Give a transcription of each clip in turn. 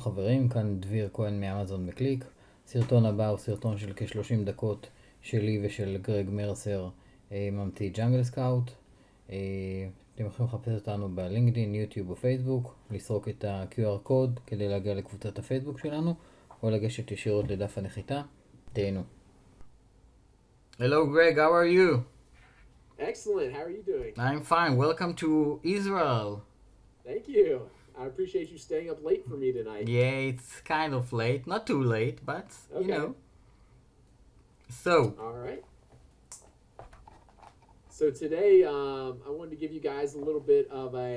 חברים, כאן דביר כהן מאמזון בקליק. סרטון הבא הוא סרטון של כ-30 דקות שלי ושל גרג מרסר, ממציא JungleScout. אתם יכולים לחפש אותנו בלינקדין, יוטיוב או פייסבוק, לסרוק את ה-QR קוד כדי להגיע לקבוצת הפייסבוק שלנו, או לגשת ישירות לדף הנחיתה. תהנו. Hello Greg, how are you? Excellent, how are you doing? I'm fine, welcome to Israel. Thank you. I appreciate you staying up late for me tonight. Yeah, it's kind of late, not too late, but Okay. you know. So, All right. So today, I wanted to give you guys a little bit of a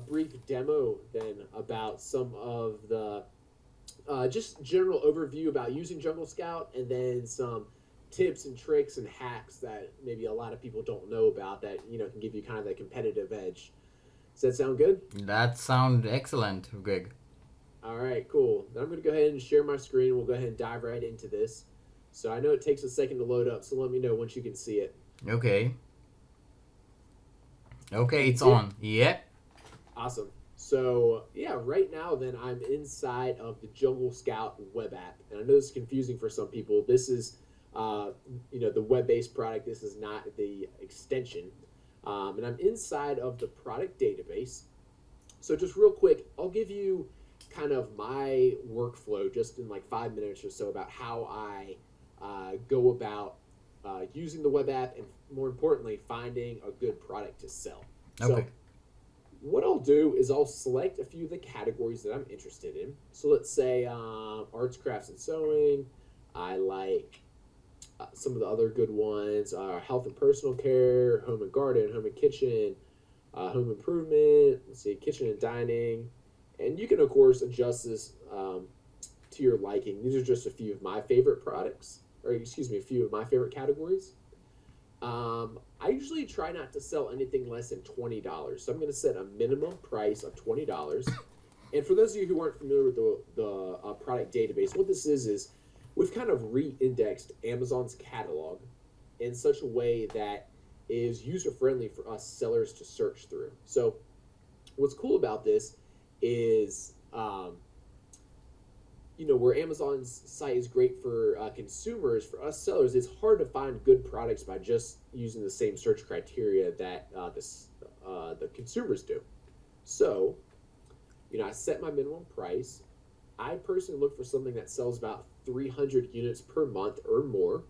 brief demo then about some of the just general overview about using JungleScout, and then some tips and tricks and hacks that maybe a lot of people don't know about that, you know, can give you kind of that competitive edge. Does that sound good? that sounds excellent, Greg. All right, cool. Then I'm going to go ahead and share my screen. We'll go ahead and dive right into this. So I know it takes a second to load up, so let me know once you can see it. Okay. Okay, it's Yeah. on. Yep. Awesome. So, yeah, right now then I'm inside of the JungleScout web app. And I know this is confusing for some people. This is, you know, the web-based product. This is not the extension. And I'm inside of the product database. So just real quick, I'll give you kind of my workflow just in like 5 minutes or so about how I go about using the web app and, more importantly, finding a good product to sell. Okay. So what I'll do is I'll select a few of the categories that I'm interested in. So let's say arts, crafts, and sewing. I like some of the other good ones are health and personal care, home and garden, home and kitchen, home improvement, let's see, kitchen and dining. And you can, of course, adjust this to your liking. These are just a few of my favorite products, or excuse me, a few of my favorite categories. I usually try not to sell anything less than $20. So I'm going to set a minimum price of $20. And for those of you who aren't familiar with the product database, what this is we've kind of re-indexed Amazon's catalog in such a way that is user-friendly for us sellers to search through. So what's cool about this is, you know, where Amazon's site is great for consumers, for us sellers, it's hard to find good products by just using the same search criteria that the consumers do. So, you know, I set my minimum price. I personally look for something that sells about 300 units per month or more.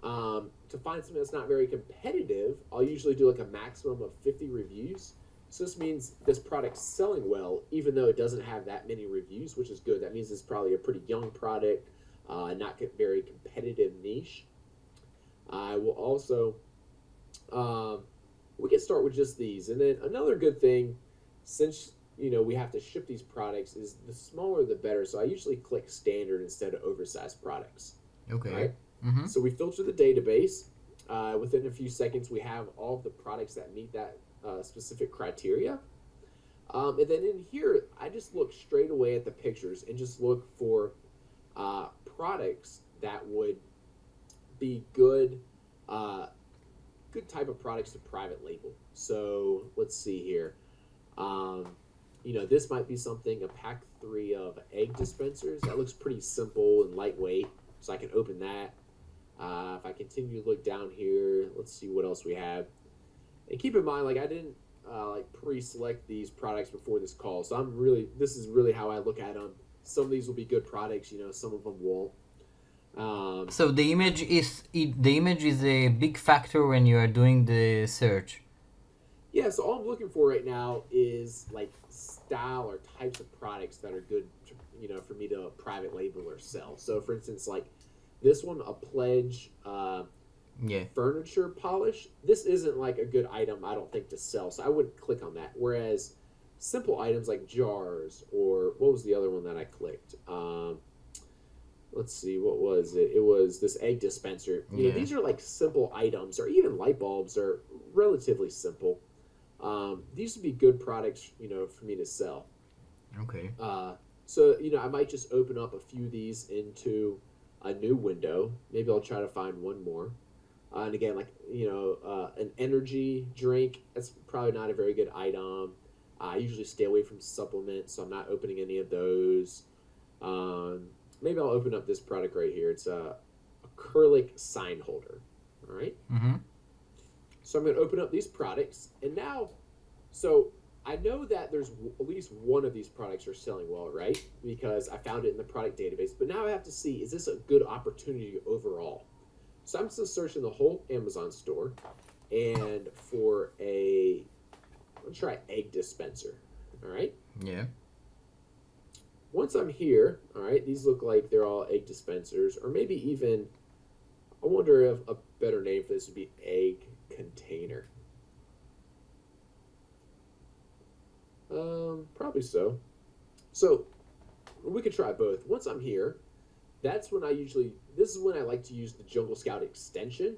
To find something that's not very competitive, I'll usually do like a maximum of 50 reviews. So this means this product's selling well, even though it doesn't have that many reviews, which is good. That means it's probably a pretty young product, not very competitive niche. I will also, we can start with just these. And then another good thing, since you know we have to ship these products, is the smaller the better. So I usually click standard instead of oversized products. Okay. Right? Mm-hmm. So we filter the database. Within a few seconds, we have all of the products that meet that specific criteria. And then in here, I just look straight away at the pictures and just look for products that would be good, good type of products to private label. So let's see here. You know, this might be something, a pack 3 of egg dispensers. That looks pretty simple and lightweight, so I can open that. If I continue to look down here, let's see what else we have. And keep in mind, like I didn't like pre-select these products before this call, so this is really how I look at them. Some of these will be good products, you know, some of them won't. So the image is a big factor when you are doing the search. Yeah, so all I'm looking for right now is like style or types of products that are good, you know, for me to private label or sell. So for instance, like this one, a Pledge furniture polish. This isn't like a good item, I don't think, to sell, so I wouldn't click on that. Whereas simple items like jars, or what was the other one that I clicked? Let's see, what was it? It was this egg dispenser. You know, these are like simple items, or even light bulbs are relatively simple. These would be good products, you know, for me to sell. Okay. So, you know, I might just open up a few of these into a new window. Maybe I'll try to find one more. And again, like, you know, an energy drink, that's probably not a very good item. I usually stay away from supplements, so I'm not opening any of those. Maybe I'll open up this product right here. It's a acrylic sign holder. All right. Mm-hmm. So I'm going to open up these products, and now, so I know that there's at least one of these products are selling well, right? Because I found it in the product database. But now I have to see, is this a good opportunity overall? So I'm just searching the whole Amazon store, and for let's try egg dispenser. All right. Yeah. Once I'm here, all right, these look like they're all egg dispensers, or maybe even, I wonder if a better name for this would be egg container. Probably so. So we could try both. Once I'm here, this is when I like to use the JungleScout extension.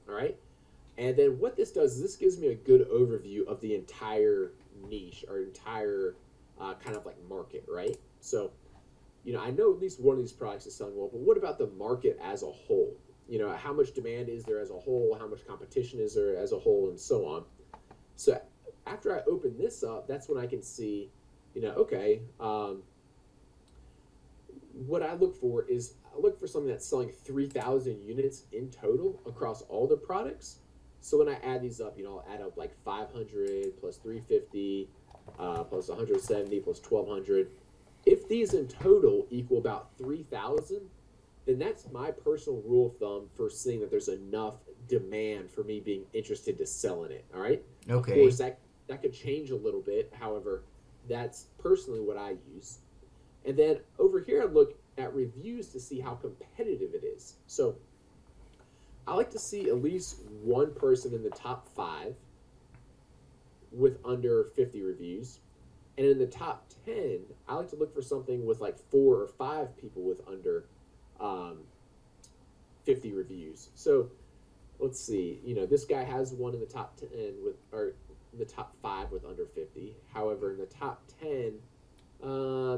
All right. And then what this does is this gives me a good overview of the entire niche or entire kind of like market, right? So, I know at least one of these products is selling well, but what about the market as a whole? How much demand is there as a whole? How much competition is there as a whole, and so on? So after I open this up, that's when I can see, okay, what I look for is I look for something that's selling 3,000 units in total across all the products. So when I add these up, I'll add up like 500 plus 350 plus 170 plus 1,200. If these in total equal about 3,000, then that's my personal rule of thumb for seeing that there's enough demand for me being interested to sell in it. All right. Okay. Of course, that could change a little bit. However, that's personally what I use. And then over here, I look at reviews to see how competitive it is. So I like to see at least one person in the top 5 with under 50 reviews. And in the top 10, I like to look for something with like 4 or 5 people with under 50 reviews. So let's see, this guy has one in the top 10 or in the top 5 with under 50. However, in the top 10,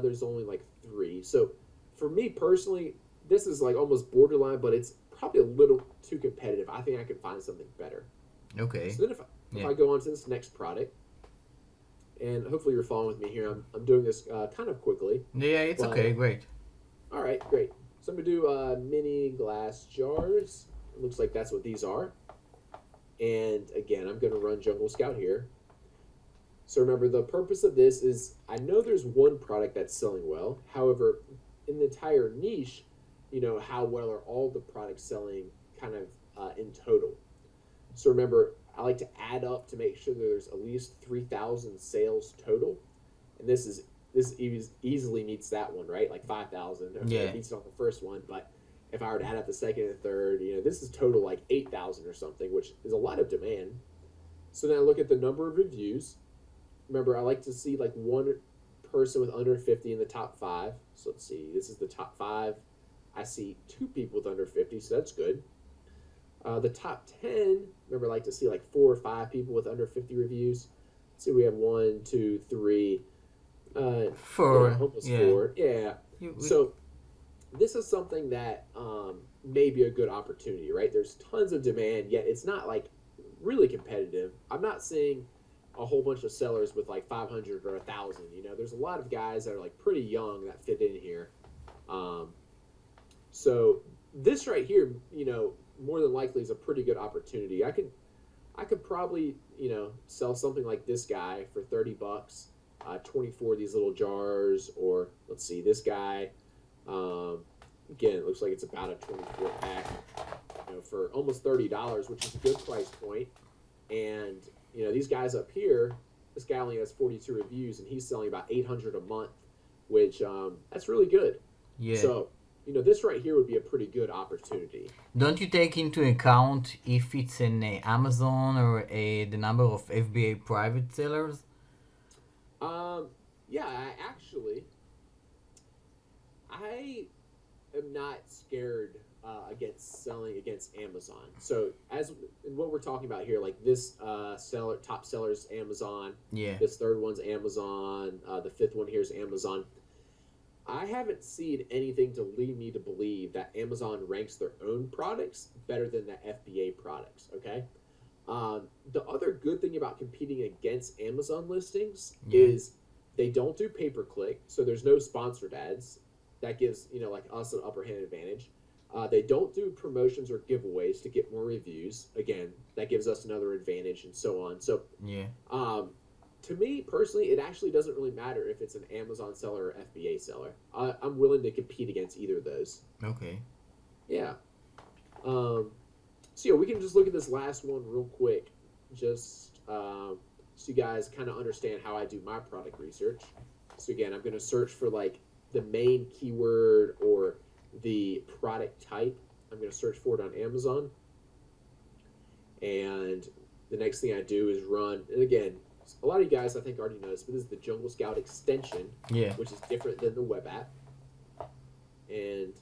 there's only like 3. So for me personally, this is like almost borderline, but it's probably a little too competitive. I think I could find something better. Okay. So then if I go on to this next product, and hopefully you're following with me here, I'm doing this kind of quickly. Yeah, it's okay. Great. All right, great. So I'm going to do mini glass jars. It looks like that's what these are. And again, I'm going to run JungleScout here. So remember, the purpose of this is I know there's one product that's selling well. However, in the entire niche, how well are all the products selling kind of in total? So remember, I like to add up to make sure that there's at least 3,000 sales total. And this easily meets that one, right? Like 5,000. Okay, Yeah. It beats it on the first one. But if I were to add up the second and third, this is total like 8,000 or something, which is a lot of demand. So then I look at the number of reviews. Remember, I like to see like one person with under 50 in the top 5. So let's see. This is the top 5. I see 2 people with under 50, so that's good. The top 10, remember, I like to see like 4 or 5 people with under 50 reviews. Let's see, we have 1, 2, 3, 4. Almost Yeah. 4. Yeah. So this is something that may be a good opportunity, right? There's tons of demand, yet it's not like really competitive. I'm not seeing a whole bunch of sellers with like 500 or 1,000. There's a lot of guys that are like pretty young that fit in here. So this right here, more than likely is a pretty good opportunity. I could probably, sell something like this guy for $30, 24 of these little jars, or let's see, this guy, again, it looks like it's about a 24 pack, for almost $30, which is a good price point. And, these guys up here, this guy only has 42 reviews and he's selling about 800 a month, which, that's really good. Yeah. So, this right here would be a pretty good opportunity. Don't you take into account if it's an Amazon or the number of FBA private sellers? Yeah, I am not scared against selling against Amazon. So as what we're talking about here, like this top seller's Amazon. Yeah. This third one's Amazon. The fifth one here is Amazon. I haven't seen anything to lead me to believe that Amazon ranks their own products better than the FBA products, okay? The other good thing about competing against Amazon listings Yeah. is they don't do pay per click, so there's no sponsored ads. That gives like us an upper hand advantage. They don't do promotions or giveaways to get more reviews. Again, that gives us another advantage, and so on. So, Yeah. to me personally, it actually doesn't really matter if it's an Amazon seller or FBA seller. I'm willing to compete against either of those. Okay. Yeah. Um, so yeah, we can just look at this last one real quick, just so you guys kind of understand how I do my product research. So again, I'm going to search for like the main keyword or the product type. I'm going to search for it on Amazon, and the next thing I do is run. And again, a lot of you guys I think already know this, but this is the JungleScout extension, Yeah. which is different than the web app. And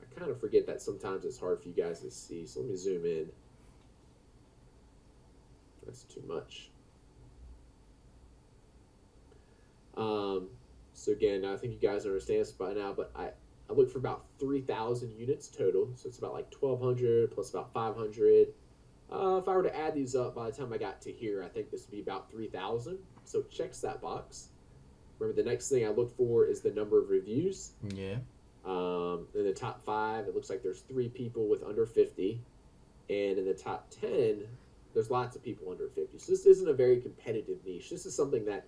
I kind of forget that sometimes it's hard for you guys to see. So let me zoom in. That's too much. So again, I think you guys understand this by now, but I look for about 3,000 units total. So it's about like 1,200 plus about 500. If I were to add these up by the time I got to here, I think this would be about 3,000. So checks that box. Remember, the next thing I look for is the number of reviews. Yeah. In the top 5, it looks like there's 3 people with under 50. And in the top 10, there's lots of people under 50. So this isn't a very competitive niche. This is something that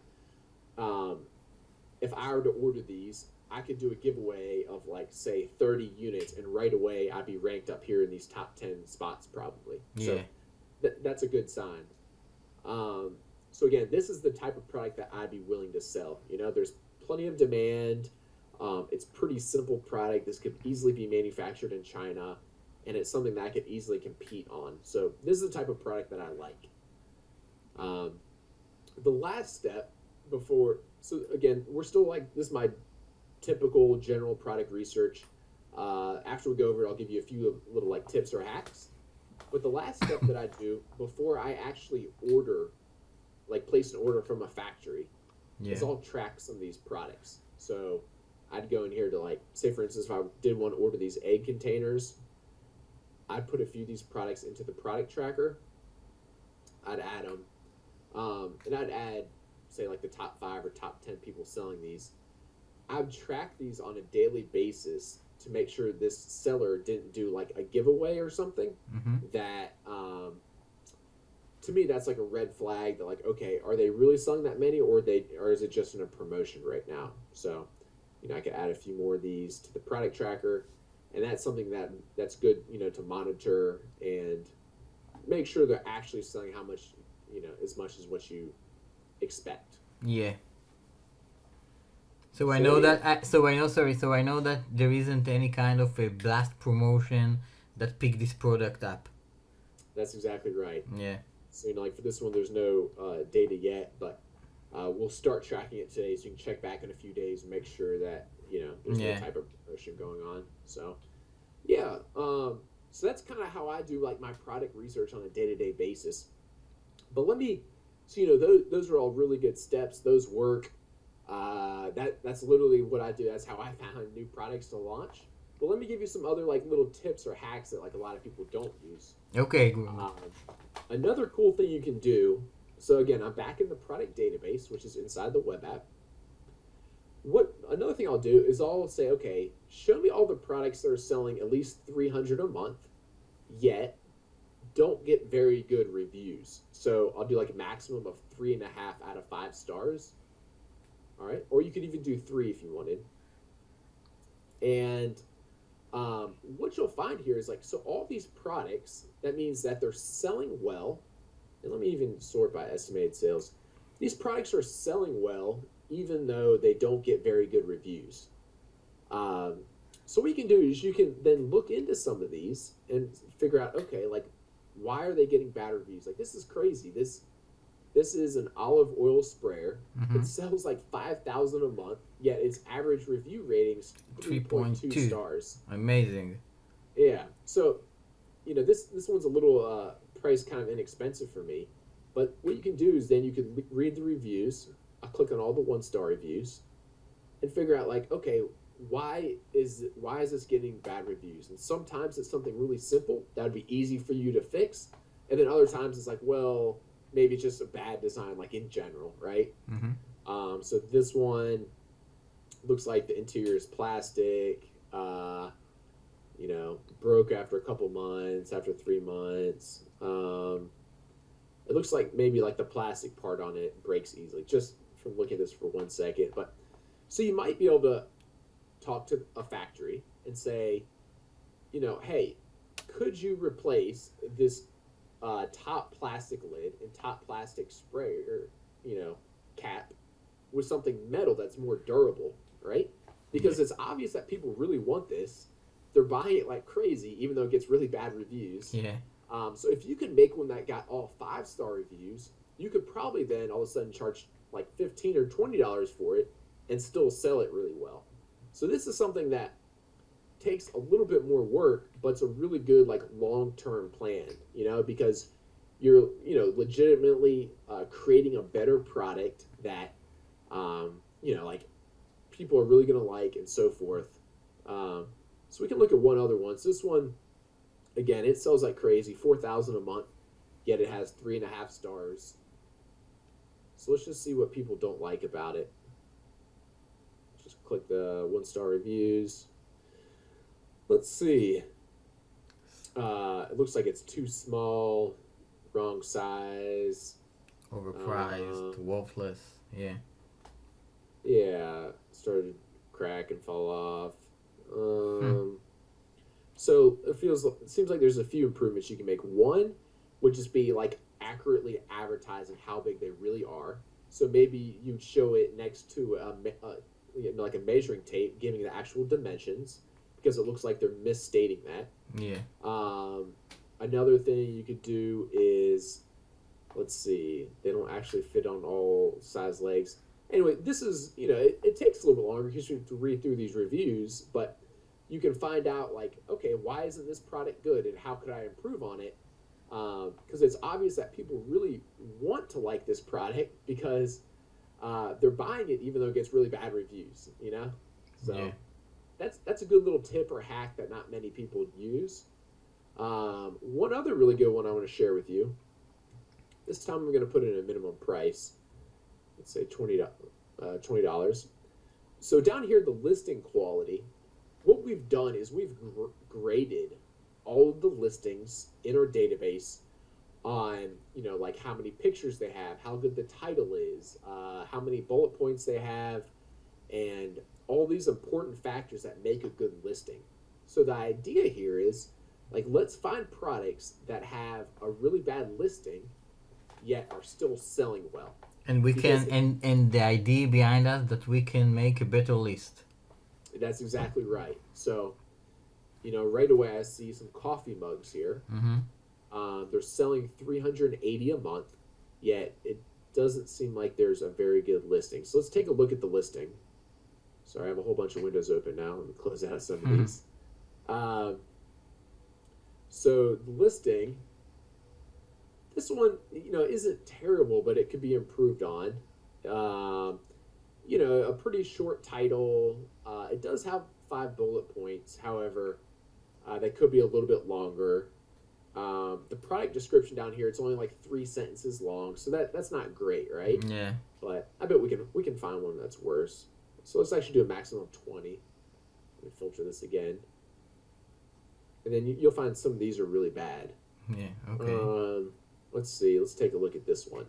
if I were to order these, I could do a giveaway of like, say, 30 units, and right away I'd be ranked up here in these top 10 spots probably. Yeah. So that's a good sign. So again, this is the type of product that I'd be willing to sell. There's plenty of demand. It's pretty simple product. This could easily be manufactured in China, and it's something that I could easily compete on. So this is the type of product that I like. The last step before, so again, we're still like, this is my typical general product research. After we go over it, I'll give you a few little like tips or hacks. But the last step that I do before I actually place an order from a factory, Yeah. is I'll track some of these products. So I'd go in here to like, say for instance, if I did want to order these egg containers, I'd put a few of these products into the product tracker. I'd add them, and I'd add, say, like the top 5 or top 10 people selling these. I'd track these on a daily basis to make sure this seller didn't do like a giveaway or something. Mm-hmm. That to me, that's like a red flag that like, okay, are they really selling that many, or is it just in a promotion right now? So I could add a few more of these to the product tracker, and that's something that's good to monitor and make sure they're actually selling how much, as much as what you expect. Yeah. So I know that. So I know that there isn't any kind of a blast promotion that pick this product up. That's exactly right. Yeah. So like for this one, there's no data yet, but we'll start tracking it today, so you can check back in a few days and make sure that there's no type of promotion going on. So yeah, so that's kind of how I do like my product research on a day-to-day basis. But those are all really good steps. Those work. That's literally what I do. That's how I found new products to launch. But let me give you some other like little tips or hacks that like a lot of people don't use. Okay. Good. Another cool thing you can do. So again, I'm back in the product database, which is inside the web app. Another thing I'll do is I'll say, okay, show me all the products that are selling at least 300 a month, yet don't get very good reviews. So I'll do like a maximum of 3.5 out of 5 stars. All right, or you could even do 3 if you wanted. And what you'll find here is like, so all these products, that means that they're selling well. And let me even sort by estimated sales. These products are selling well, even though they don't get very good reviews. So what you can do is you can then look into some of these and figure out, okay, like, why are they getting bad reviews? Like, this is crazy. This is an olive oil sprayer. Mm-hmm. It sells like 5,000 a month, yet its average review ratings 3.2 stars. Amazing. Yeah. So, this one's a little price kind of inexpensive for me. But what you can do is then you can read the reviews. I'll click on all the 1-star reviews and figure out like, okay, why is this getting bad reviews? And sometimes it's something really simple that would be easy for you to fix. And then other times it's like, well, maybe it's just a bad design, like in general, right? So this one looks like the interior is plastic. Broke after a couple months, after 3 months. It looks like maybe like the plastic part on it breaks easily, just from looking at this for 1 second. But so you might be able to talk to a factory and say, hey, could you replace this top plastic lid and top plastic sprayer, cap with something metal that's more durable, right? Because it's obvious that people really want this. They're buying it like crazy, even though it gets really bad reviews. Yeah. So if you could make one that got all 5-star reviews, you could probably then all of a sudden charge like $15 or $20 for it and still sell it really well. So this is something that takes a little bit more work, but it's a really good like long-term plan, because you're legitimately creating a better product that like people are really gonna like and so forth. So we can look at one other one. So this one, again, it sells like crazy, 4,000 a month, yet it has 3.5 stars. So let's just see what people don't like about it. Just click the 1-star reviews. Let's see. It looks like it's too small, wrong size, Overpriced, worthless. Yeah. Yeah, started to crack and fall off. So it seems like there's a few improvements you can make. One would just be like accurately advertising how big they really are. So maybe you'd show it next to like a measuring tape, giving the actual dimensions, because it looks like they're misstating that. Yeah. Another thing you could do is, let's see, they don't actually fit on all size legs. Anyway, this is, it takes a little bit longer because you have to read through these reviews, but you can find out, like, okay, why isn't this product good and how could I improve on it? Because it's obvious that people really want to like this product because they're buying it even though it gets really bad reviews, So Yeah. that's a good little tip or hack that not many people use. One other really good one I want to share with you. This time I'm going to put in a minimum price. Let's say $20. So down here, the listing quality, what we've done is we've graded all of the listings in our database on, like how many pictures they have, how good the title is, how many bullet points they have, and all these important factors that make a good listing. So the idea here is, like, let's find products that have a really bad listing, yet are still selling well. And we Because can, and the idea behind us that we can make a better list. That's exactly right. So, right away I see some coffee mugs here. They're selling $380 a month, yet it doesn't seem like there's a very good listing. So let's take a look at the listing. Sorry, I have a whole bunch of windows open now. Let me close out some of these. So the listing, this one, isn't terrible, but it could be improved on. A pretty short title. It does have 5 bullet points. However, that could be a little bit longer. The product description down here, it's only like 3 sentences long, so that's not great, right? Yeah. But I bet we can find one that's worse. So let's actually do a maximum of 20. Let me filter this again. And then you'll find some of these are really bad. Yeah, okay. Let's see. Let's take a look at this one.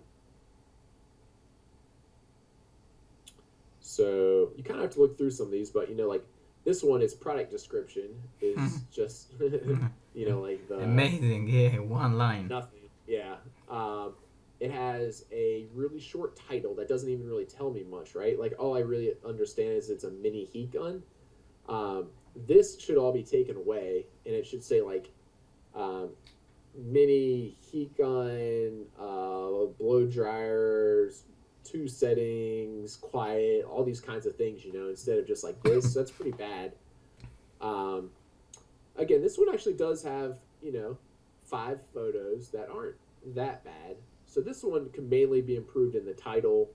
So you kind of have to look through some of these, but like this one, its product description is just like the amazing. Yeah, one line. nothing. Yeah. It has a really short title that doesn't even really tell me much, right? Like all I really understand is it's a mini heat gun. This should all be taken away, and it should say like mini heat gun, blow dryers, 2 settings, quiet, all these kinds of things, instead of just like this. So that's pretty bad. Again, this one actually does have, 5 photos that aren't that bad. So this one can mainly be improved in the title,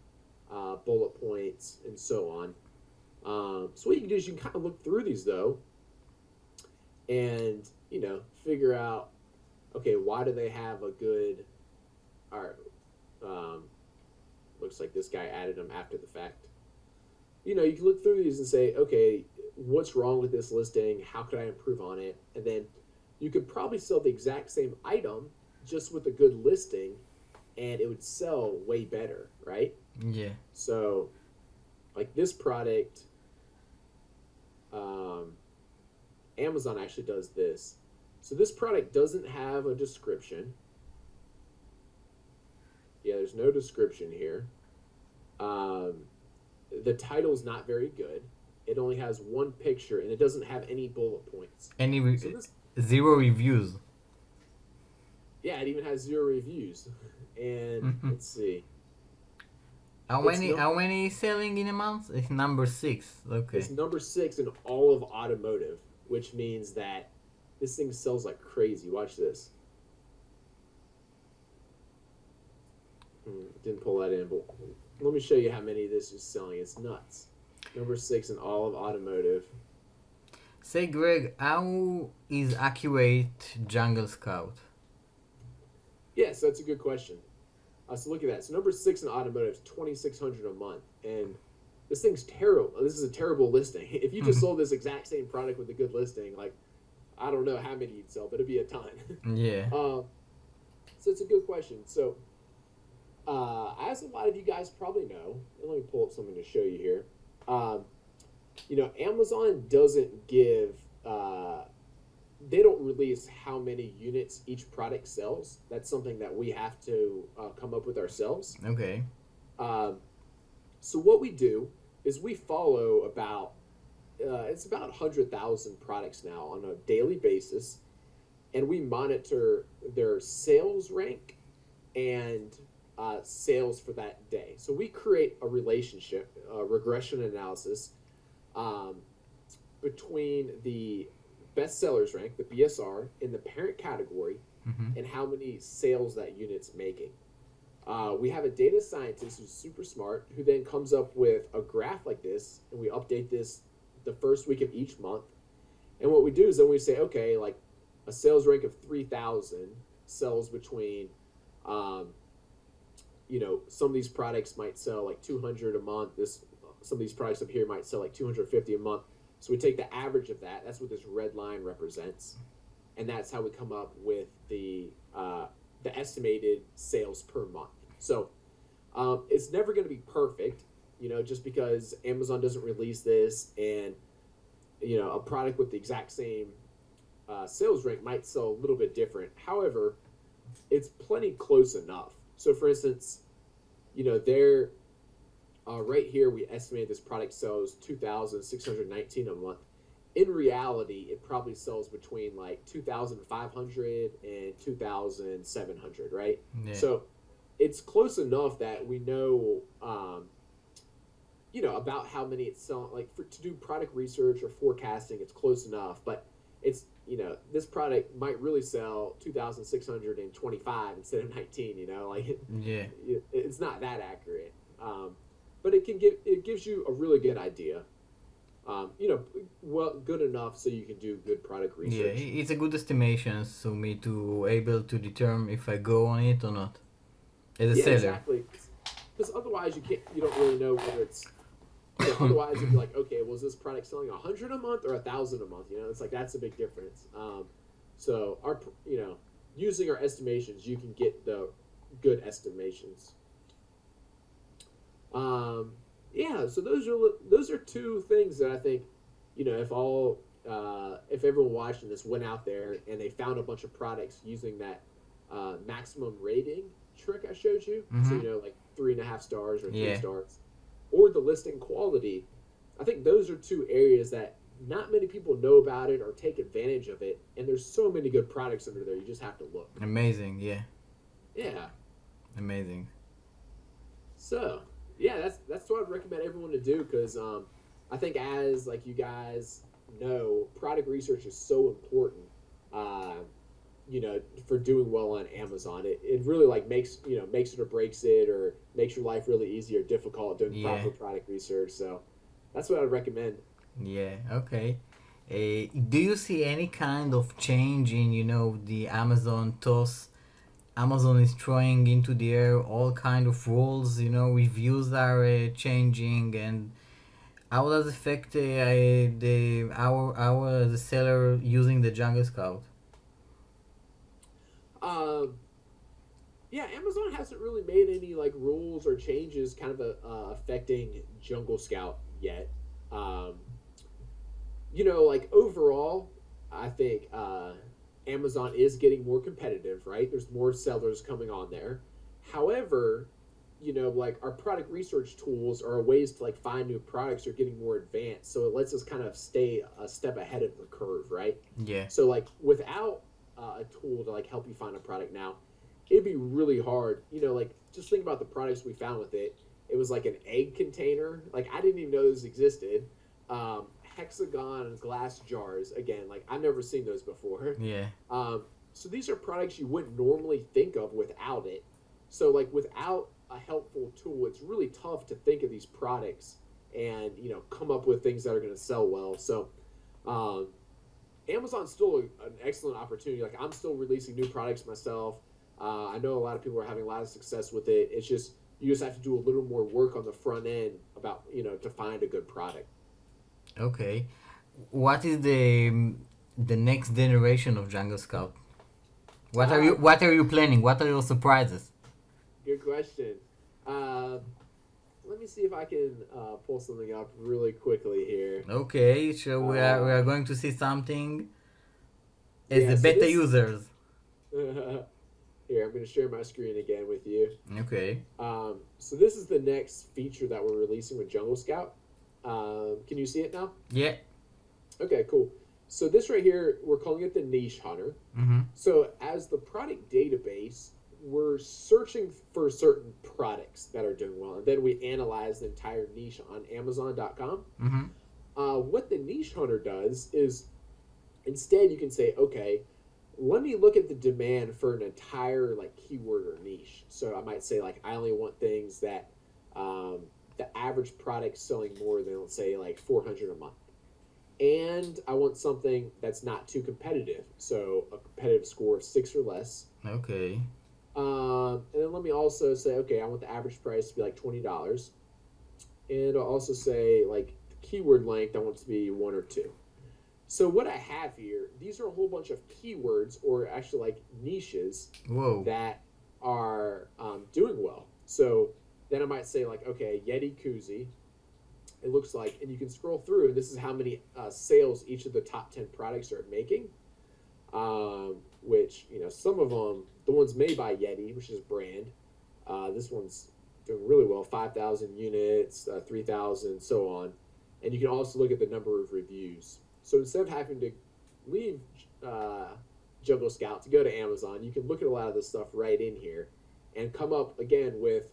bullet points, and so on. So what you can do is you can kind of look through these, though, and, figure out okay, why do they have a good, all right, um, looks like this guy added them after the fact. You can look through these and say, okay, what's wrong with this listing? How could I improve on it? And then you could probably sell the exact same item just with a good listing, and it would sell way better, right? Yeah. So, like this product, um, Amazon actually does this. So this product doesn't have a description. Yeah, there's no description here. Um, the title's not very good. It only has one picture and it doesn't have any bullet points. So this, Zero reviews. yeah, it even has 0 reviews. And Mm-hmm. let's see. How many selling in a month? It's number 6. Okay. It's number 6 in all of automotive, which means that this thing sells like crazy. Watch this. Didn't pull that in, but let me show you how many this is selling. It's nuts. Number 6 in all of automotive. Say, Greg, how is accurate JungleScout? Yes, that's a good question. So look at that. So number 6 in automotive is $2,600 a month, and this thing's terrible. This is a terrible listing. If you just sold this exact same product with a good listing, like I don't know how many you'd sell, but it'd be a ton. Yeah. So it's a good question. So as a lot of you guys probably know, and let me pull up something to show you here. Amazon doesn't give. They don't release how many units each product sells. That's something that we have to come up with ourselves. Okay. So what we do is we follow it's about 100,000 products now on a daily basis, and we monitor their sales rank and sales for that day. So we create a relationship, regression analysis between the best sellers rank, the BSR, in the parent category, and how many sales that unit's making. We have a data scientist who's super smart who then comes up with a graph like this, and we update this the first week of each month. And what we do is then we say, okay, like a sales rank of 3,000 sells between, some of these products might sell like 200 a month. Some of these products up here might sell like 250 a month. So we take the average of that. That's what this red line represents, and that's how we come up with the estimated sales per month. So it's never going to be perfect, just because Amazon doesn't release this, and a product with the exact same sales rank might sell a little bit different. However, it's plenty close enough. So, for instance, they're right here, we estimate this product sells 2,619 a month. In reality, it probably sells between like 2,500 and 2,700, right? Yeah. So it's close enough that we know, about how many it's selling. Like to do product research or forecasting, it's close enough. But it's this product might really sell 2,625 instead of 19. Yeah. It's not that accurate. But it gives you a really good idea. Good enough so you can do good product research. Yeah, it's a good estimation so me to able to determine if I go on it or not as a seller. Exactly. Because otherwise you don't really know whether it's. Otherwise you'd be like, okay, well, is this product selling 100 a month or 1,000 a month? It's like that's a big difference. So using our estimations, you can get the good estimations. So those are two things that I think, if everyone watching this went out there and they found a bunch of products using that maximum rating trick I showed you, so like 3.5 stars or 3 stars, or the listing quality, I think those are two areas that not many people know about it or take advantage of it, and there's so many good products under there. You just have to look. Amazing, yeah. Yeah. Amazing. So. Yeah, that's what I'd recommend everyone to do, because I think as like you guys know, product research is so important, for doing well on Amazon. It really like makes it or breaks it, or makes your life really easy or difficult doing proper product research. So that's what I'd recommend. Yeah, okay. Do you see any kind of change in, the Amazon toss? Amazon is throwing into the air all kind of rules, reviews are changing, and how does it affect our the seller using the Jungle Scout? Um, yeah, Amazon hasn't really made any like rules or changes kind of affecting Jungle Scout yet. Um, like overall, I think Amazon is getting more competitive, right? There's more sellers coming on there. However, like our product research tools are ways to like find new products are getting more advanced. So it lets us kind of stay a step ahead of the curve, right? Yeah. So like without a tool to like help you find a product now, it'd be really hard. Like just think about the products we found with it. It was like an egg container. Like I didn't even know those existed. Hexagon glass jars. Again, like I've never seen those before. Yeah. So these are products you wouldn't normally think of without it. So like without a helpful tool, it's really tough to think of these products and come up with things that are going to sell well. So Amazon's still an excellent opportunity. Like I'm still releasing new products myself. I know a lot of people are having a lot of success with it. It's just you just have to do a little more work on the front end about to find a good product. Okay. What is the next generation of Jungle Scout? What are you planning? What are your surprises? Good question. Let me see if I can pull something up really quickly here. Okay, so we are going to see something as Yeah, the so beta this users. here I'm going to share my screen again with you. Okay. So this is the next feature that we're releasing with Jungle Scout. Can you see it now? Yeah. Okay, cool. So this right here, we're calling it the Niche Hunter. Mm-hmm. So as the product database, we're searching for certain products that are doing well, and then we analyze the entire niche on Amazon.com. Mm-hmm. What the Niche Hunter does is instead you can say, okay, let me look at the demand for an entire like keyword or niche. So I might say like I only want things that the average product selling more than let's say like 400 a month. And I want something that's not too competitive. So a competitive score of 6 or less. Okay. And then let me also say, okay, I want the average price to be like $20. And I'll also say like the keyword length, I want it to be 1 or 2. So what I have here, these are a whole bunch of keywords or actually like niches Whoa. that are doing well. So then I might say like, okay, Yeti koozie. It looks like, and you can scroll through, and this is how many sales each of the top 10 products are making. Which some of them, the ones made by Yeti, which is a brand, this one's doing really well, 5,000 units, 3,000, so on. And you can also look at the number of reviews. So instead of having to leave Jungle Scout to go to Amazon, you can look at a lot of this stuff right in here and come up again with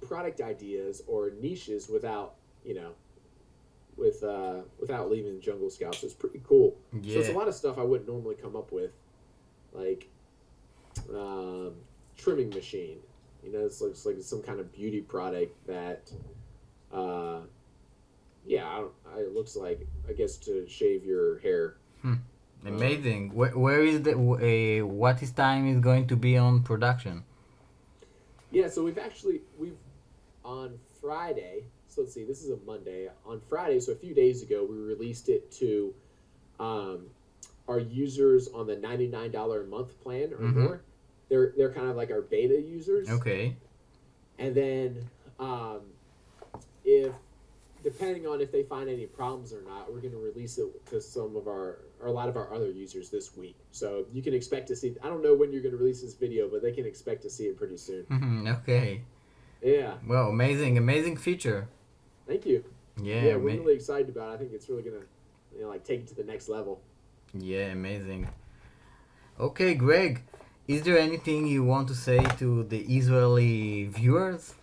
product ideas or niches without without leaving Jungle Scout. So it's pretty cool. Yeah. So it's a lot of stuff I wouldn't normally come up with, like trimming machine. It's like some kind of beauty product that it looks like, I guess, to shave your hair. Amazing. Where is what is time is going to be on production? Yeah, so we've on Friday, so let's see, this is a Monday. On Friday, so a few days ago, we released it to our users on the $99 a month plan or more. They're kind of like our beta users. Okay. And then if depending on if they find any problems or not, we're going to release it to a lot of our other users this week. So you can expect to see, I don't know when you're going to release this video, but they can expect to see it pretty soon. Okay. Yeah. Well, amazing feature. Thank you. Yeah, we're really excited about it. I think it's really going to take it to the next level. Yeah, amazing. Okay, Greg, is there anything you want to say to the Israeli viewers?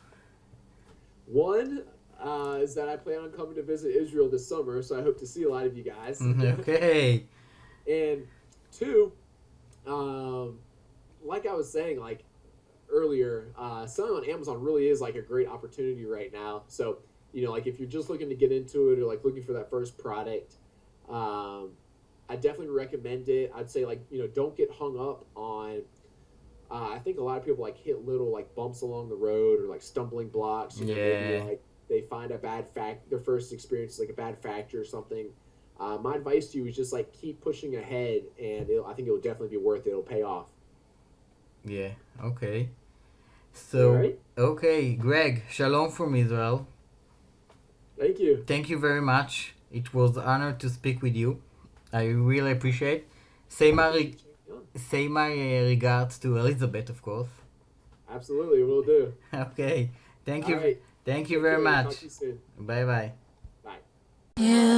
One is that I plan on coming to visit Israel this summer, so I hope to see a lot of you guys. Okay. And two, like I was saying, like earlier, selling on Amazon really is like a great opportunity right now. So You know, like if you're just looking to get into it or like looking for that first product, I definitely recommend it. I'd say like, you know, don't get hung up on. I think a lot of people like hit little like bumps along the road or like stumbling blocks. You know, maybe Yeah. like they find a bad fact. Their first experience is like a bad factor or something. My advice to you is just like keep pushing ahead, and I think it will definitely be worth it. It'll pay off. Yeah. Okay. All So, right. okay, Greg, shalom from Israel. Thank you. Thank you very much. It was an honor to speak with you. I really appreciate. Say my Appreciate you taking me on. say my regards to Elizabeth, of course. Absolutely, will do. Okay. Thank All you. right. Thank you Take very care. Talk much. to you soon. Bye bye. Bye. You